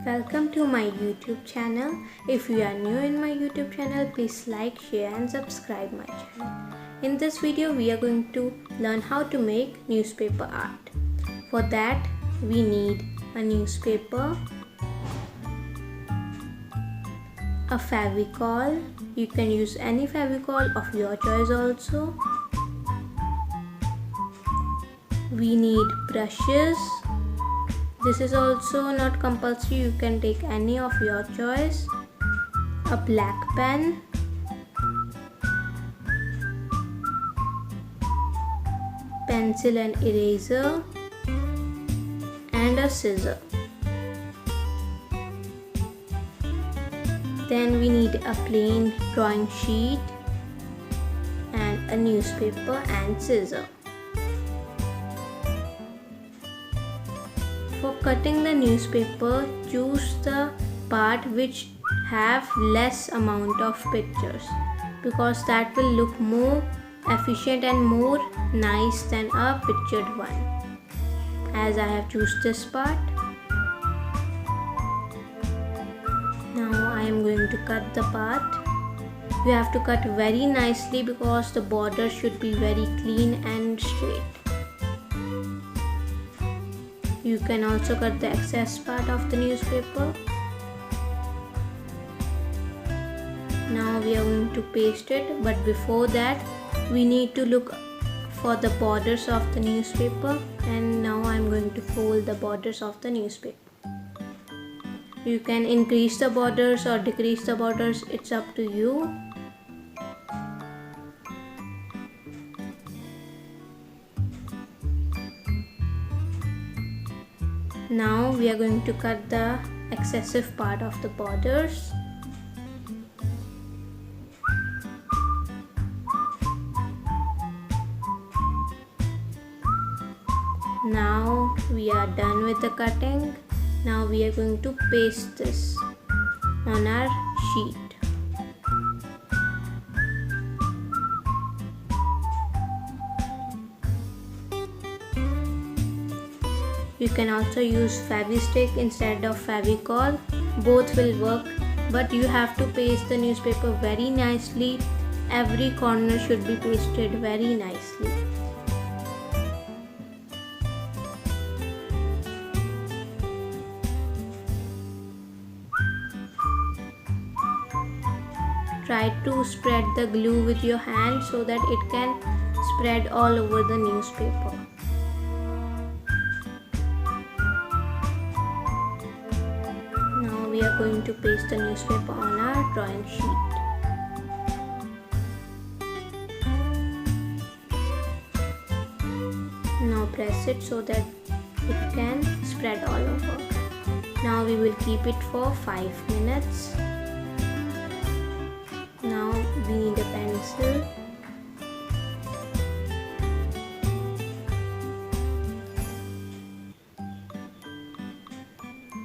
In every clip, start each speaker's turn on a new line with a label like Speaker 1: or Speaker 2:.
Speaker 1: Welcome to my YouTube channel. If you are new in my YouTube channel, please like, share and subscribe my channel. In this video, we are going to learn how to make newspaper art. For that, we need a newspaper, a Fevicol. You can use any Fevicol of your choice also. We need brushes. This is also not compulsory, you can take any of your choice. A black pen, pencil and eraser, and a scissor. Then we need a plain drawing sheet and a newspaper and scissor. For cutting the newspaper, choose the part which have less amount of pictures because that will look more efficient and more nice than a pictured one. As I have chosen this part. Now I am going to cut the part. You have to cut very nicely because the border should be very clean and straight. You can also cut the excess part of the newspaper. Now we are going to paste it, but before that we need to look for the borders of the newspaper, and now I am going to fold the borders of the newspaper. You can increase the borders or decrease the borders, it's up to you. Now we are going to cut the excessive part of the borders. Now we are done with the cutting. Now we are going to paste this on our sheet. You can also use Fevistick instead of Fevicol. Both will work, but you have to paste the newspaper very nicely. Every corner should be pasted very nicely. Try to spread the glue with your hand so that it can spread all over the newspaper. We are going to paste the newspaper on our drawing sheet. Now press it so that it can spread all over. Now we will keep it for 5 minutes. Now we need a pencil.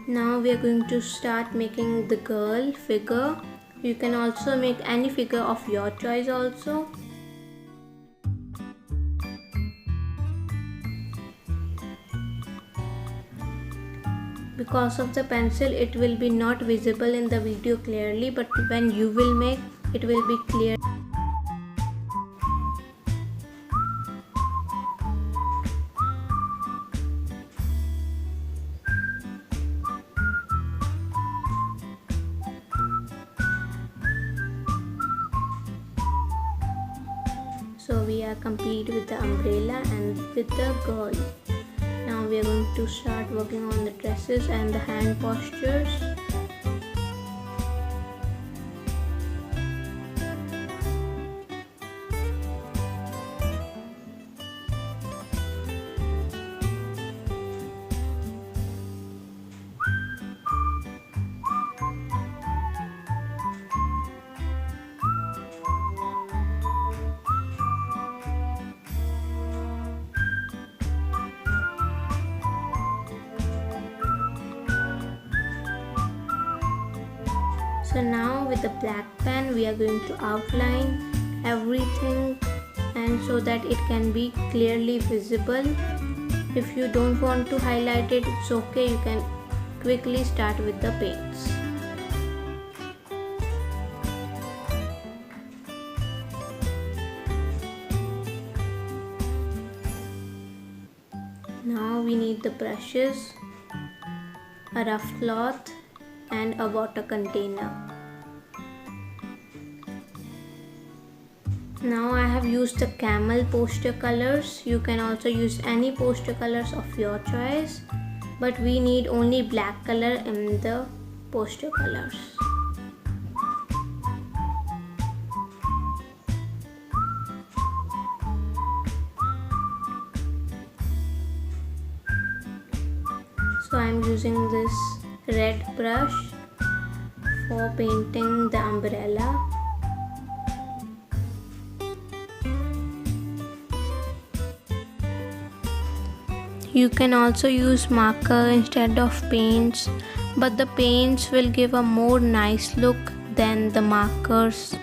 Speaker 1: Now we are going to start making the girl figure. You can also make any figure of your choice also. Because of the pencil, it will be not visible in the video clearly, but when you will make, it will be clear. So we are complete with the umbrella and with the girl. Now we are going to start working on the dresses and the hand postures. So now with the black pen we are going to outline everything and so that it can be clearly visible. If you don't want to highlight it, it's okay, you can quickly start with the paints. Now we need the brushes, a rough cloth and a water container. Now I have used the camel poster colors. You can also use any poster colors of your choice, but we need only black color in the poster colors. So I am using this red brush for painting the umbrella. You can also use marker instead of paints, but the paints will give a more nice look than the markers.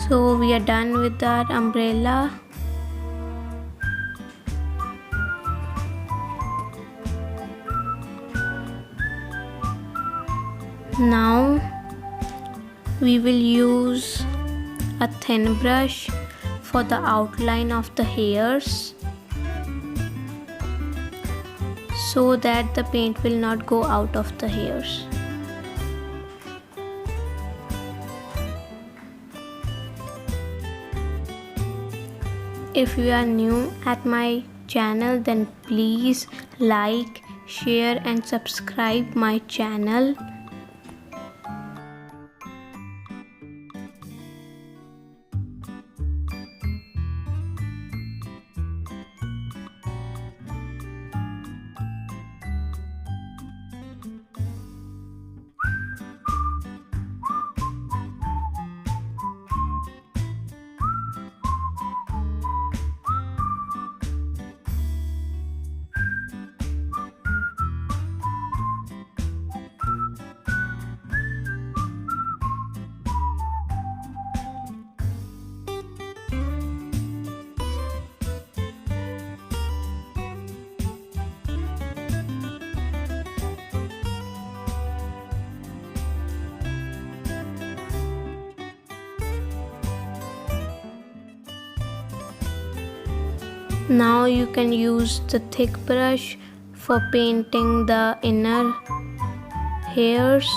Speaker 1: So we are done with our umbrella. Now we will use a thin brush for the outline of the hairs so that the paint will not go out of the hairs. If you are new at my channel, then please like, share and subscribe my channel. Now you can use the thick brush for painting the inner hairs.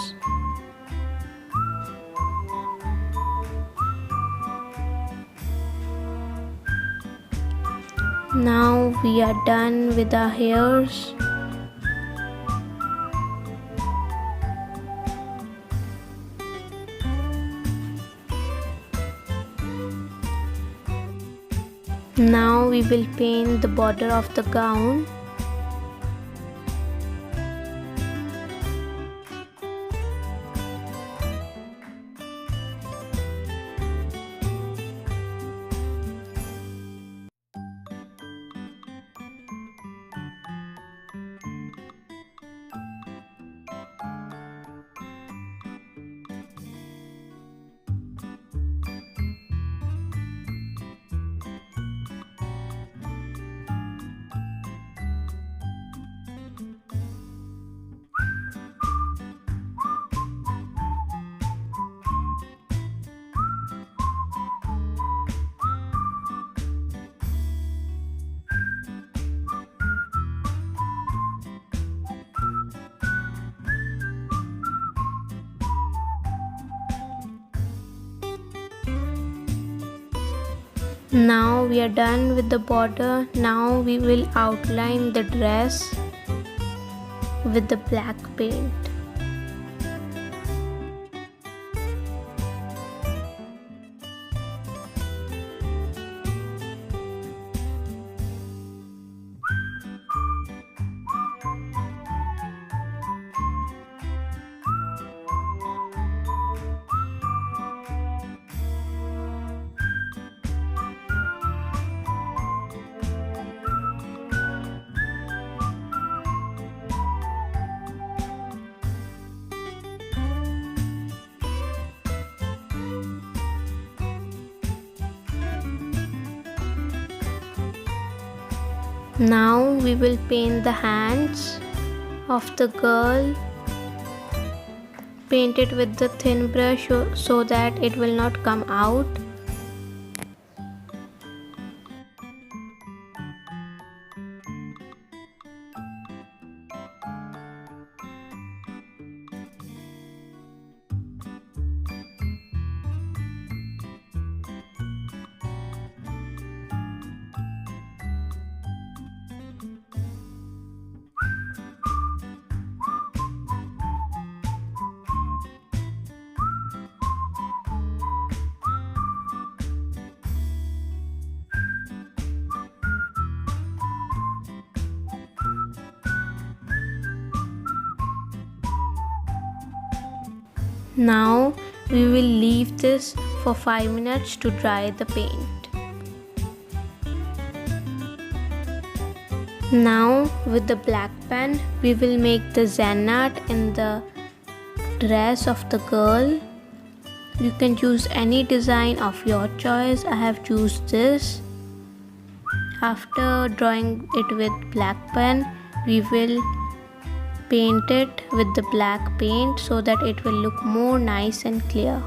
Speaker 1: Now we are done with the hairs. Now we will paint the border of the gown. Now we are done with the border. Now we will outline the dress with the black paint. Now we will paint the hands of the girl. Paint it with the thin brush so that it will not come out. Now we will leave this for 5 minutes to dry the paint. Now with the black pen we will make the Zen art in the dress of the girl. You can choose any design of your choice. I have chosen this. After drawing it with black pen, we will paint it with the black paint so that it will look more nice and clear.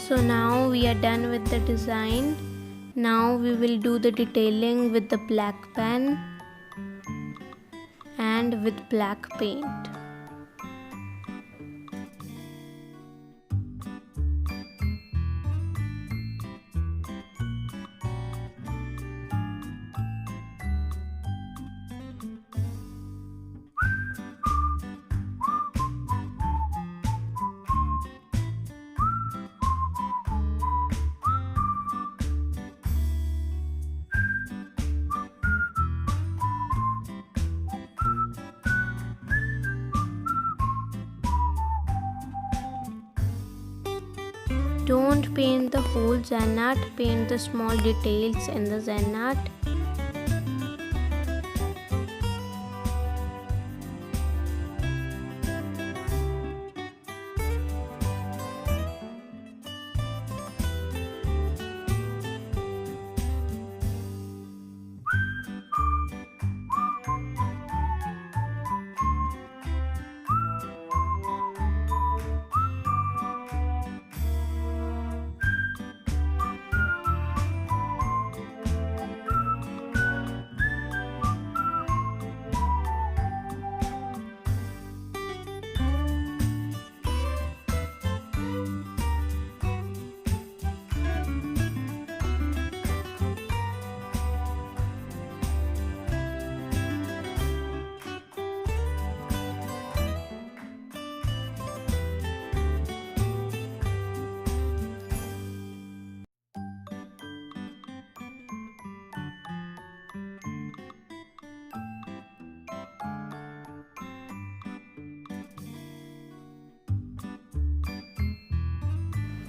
Speaker 1: So now we are done with the design. Now we will do the detailing with the black pen and with black paint. Don't paint the whole Zen art, paint the small details in the Zen art.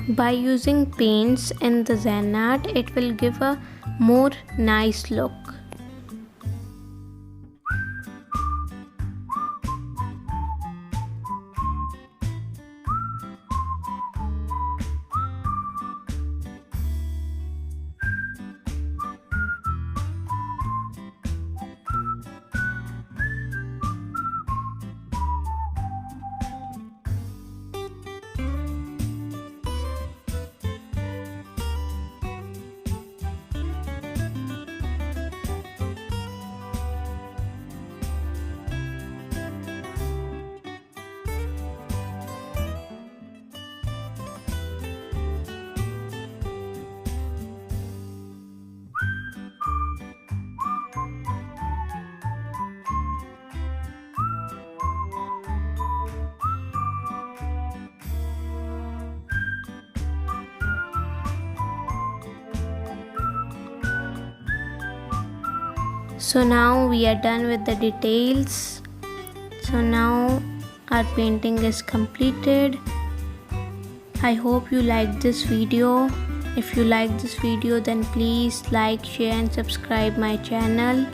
Speaker 1: By using paints in the Zen art, it will give a more nice look. So now we are done with the details. So now our painting is completed. I hope you liked this video. If you liked this video, then please like, share and subscribe my channel.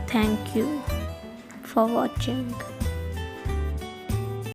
Speaker 1: Thank you for watching.